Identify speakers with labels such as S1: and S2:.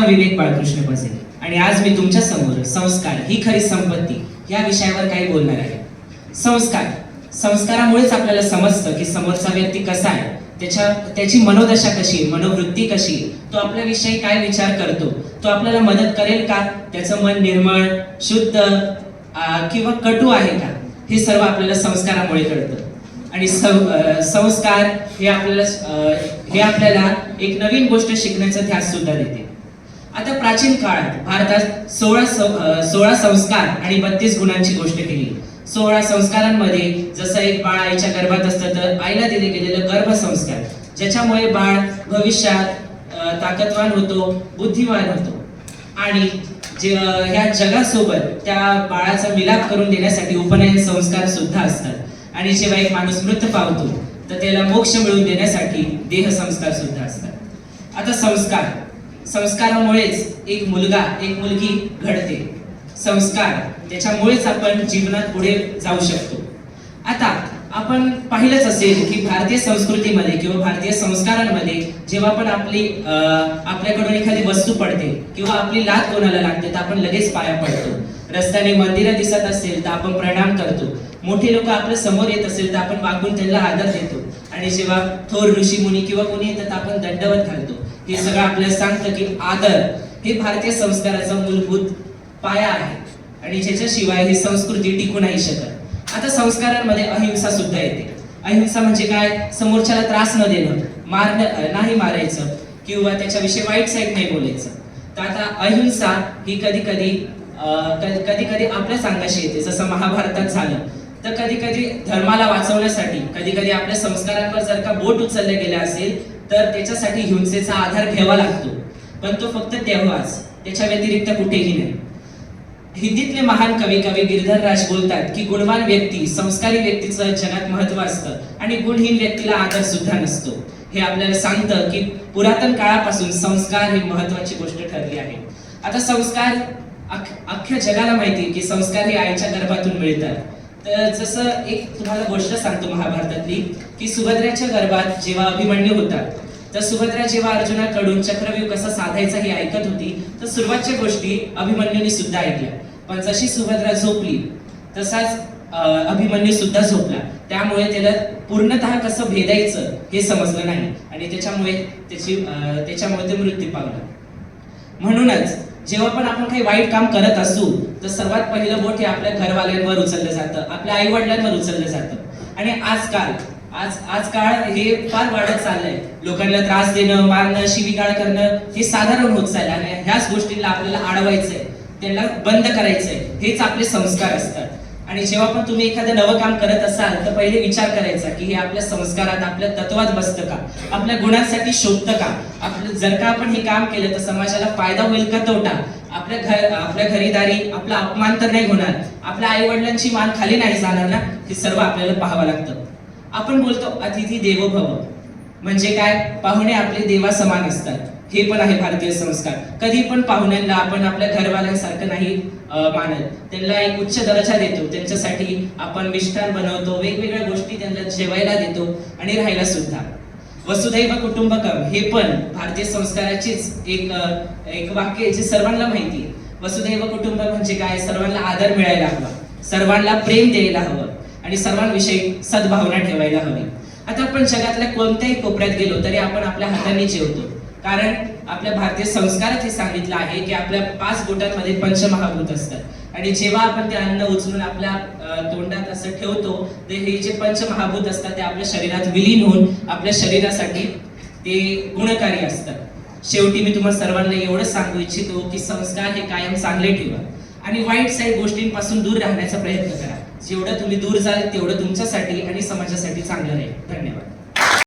S1: नाव विवेक बाळकृष्ण पजे आणि आज मी तुमच्या समोर संस्कार ही खरी संपत्ती या विषयावर काही बोलणार आहे. संस्कारामुळेच आपल्याला समजतं की समोरचा व्यक्ती कसा आहे, त्याची मनोदशा कशी, मनोवृत्ती कशी, तो आपल्याविषयी काय विचार करतो, तो आपल्याला मदत करेल का, त्याचं मन निर्मळ, शुद्ध किंवा कटू आहे का, हे सर्व आपल्याला संस्कारामुळे कळतं. आणि संस्कार हे आपल्याला एक नवीन गोष्ट शिकण्याचा ध्यास सुद्धा देते. आता प्राचीन काळात भारतात 16 संस्कार आणि 32 गुणांची गोष्ट केली. 16 संस्कारांमध्ये जसं एक बाळ आईच्या गर्भात असतं तर आईला दिले गेलेलं गर्भसंस्कार, ज्याच्यामुळे बाळ भविष्यात ताकदवान होतो, बुद्धिमान होतो आणि ह्या जगासोबत त्या बाळाचा मिलाप करून देण्यासाठी उपनयन संस्कार सुद्धा असतात. आणि जेव्हा एक माणूस मृत पावतो तर त्याला मोक्ष मिळवून देण्यासाठी देह संस्कार सुद्धा असतात. आता संस्कारामुळेच एक मुलगा एक मुलगी घडते. संस्कार त्याच्यामुळेच आपण जीवनात पुढे जाऊ शकतो. आता आपण पाहिलंच असेल की भारतीय संस्कृतीमध्ये किंवा भारतीय संस्कारांमध्ये जेव्हा आपण आपल्याकडून एखादी वस्तू पडते किंवा आपली लात कोणाला लागते तर आपण लगेच पाया पडतो. रस्त्याने मंदिरं दिसत असेल तर आपण प्रणाम करतो. मोठे लोक आपल्या समोर येत असेल तर आपण वाकून त्यांना आदर देतो. आणि जेव्हा थोर ऋषी मुनी किंवा कोणी येतात तर आपण दंडवत घालतो. हे सगळं आपल्याला सांगतं की आदर हे भारतीय संस्काराचा मूलभूत पाया आहे आणि ज्याच्याशिवाय ही संस्कृती टिकू नाही शकत. आता संस्कारांमध्ये अहिंसा सुद्धा येते. अहिंसा म्हणजे काय? समोरच्याला त्रास न देणं, नाही मारायचं किंवा त्याच्याविषयी वाईट साईड नाही बोलायचं. तर आता अहिंसा ही कधी कधी आपल्याच अंगाशी येते. जसं महाभारतात झालं तर कधी धर्माला वाचवण्यासाठी कधी आपल्या संस्कारांवर जर का बोट उचलले गेले असेल तर त्याच्यासाठी हिंसेचा आधार घ्यावा लागतो. पण तो फक्त तेव्हाच, त्याच्या व्यतिरिक्त कुठेही नाही. हिंदीतले महान कवी गिरधर राज बोलतात की गुणवान व्यक्ती, संस्कारी व्यक्तीचं जगात महत्व असतं आणि गुणहीन व्यक्तीला आदर सुद्धा नसतो. हे आपल्याला सांगतं की पुरातन काळापासून संस्कार ही महत्वाची गोष्ट ठरली आहे. आता संस्कार अख्ख्या जगाला माहिती की संस्कार हे आईच्या गर्भातून मिळतात. तर जसं एक तुम्हाला गोष्ट सांगतो महाभारतातली की सुभद्रेच्या गर्भात जेव्हा अभिमन्यू होता तर सुभद्रा जेव्हा अर्जुनाकडून चक्रव्यूह कसा साधायचा हे ऐकत होती तर सुरुवातच्या गोष्टी अभिमन्यूने सुद्धा ऐकल्या. पण जशी सुभद्रा झोपली तसाच अभिमन्यू सुद्धा झोपला. त्यामुळे त्याला पूर्णतः कसं भेदायचं हे समजलं नाही आणि त्याच्यामुळे ते मृत्यू पावला. म्हणूनच जेव्हा पण आपण काही वाईट काम करत असू तर सर्वात पहिलं बोट हे आपल्या घरवाल्यांवर उचललं जातं, आपल्या आई वडिलांवर उचललं जातं. आणि आजकाल हे फार वाढत चाललंय. लोकांना त्रास देणं, मारणं, शिवीगाळ करणं हे साधारण होत चाललंय आणि ह्याच गोष्टीला आपल्याला अडवायचंय, त्यांना बंद करायचंय. हेच आपले संस्कार असतात. आणि जेव्हा पण तुम्ही एखादं नवं काम करत असाल तर पहिले विचार करायचा की हे आपल्या संस्कारात, आपल्या तत्वात बसतं का, आपल्या गुणांसाठी शोभतं का, जर का आपण हे काम केलं तर समाजाला फायदा होईल का तोटा, आपल्या घरीदारी आपला अपमान तर नाही होणार, आपल्या आई वडिलांची मान खाली नाही जाणार ना, हे सर्व आपल्याला पाहावं लागतं. आपण बोलतो अतिथी देवो भव, म्हणजे काय? पाहुणे आपले देवा समान असतात. हे पण आहे भारतीय संस्कार. कधी पण पाहुण्यांना आपण आपल्या घरवाल्यांसारखं नाही मानत, त्यांना एक उच्च दर्जा देतो. त्यांच्यासाठी आपण मिष्ठान बनवतो, वेगवेगळ्या गोष्टी त्यांना जेवायला देतो आणि राहायला सुद्धा. वसुधैव कुटुंबकम हे पण भारतीय संस्काराचीच एक वाक्य जे सर्वांना माहिती आहे. वसुधैव कुटुंबकम म्हणजे काय? सर्वांना आदर मिळायला हवा, सर्वांना प्रेम द्यायला हवं आणि सर्वांविषयी सद्भावना ठेवायला हवी. आता आपण जगातल्या कोणत्याही कोपऱ्यात गेलो तरी आपण आपल्या हाताने जेवतो, कारण आपल्या भारतीय संस्कारात हे सांगितलं आहे की आपल्या 5 बोटांमध्ये पंचमहाभूत असतात आणि जेव्हा आपण ते अन्न उचलून आपल्या तोंडात असं ठेवतो ते हे जे पंचमहाभूत असतात ते आपल्या शरीरात विलीन होऊन आपल्या शरीरासाठी ते गुणकारी असतात. शेवटी मी तुम्हाला सर्वांना एवढंच सांगू इच्छितो की संस्कार हे कायम चांगले ठेवा आणि वाईट साईड गोष्टींपासून दूर राहण्याचा प्रयत्न करा. जेवढं तुम्ही दूर जाल तेवढं तुमच्यासाठी आणि समाजासाठी चांगलं राहील. धन्यवाद.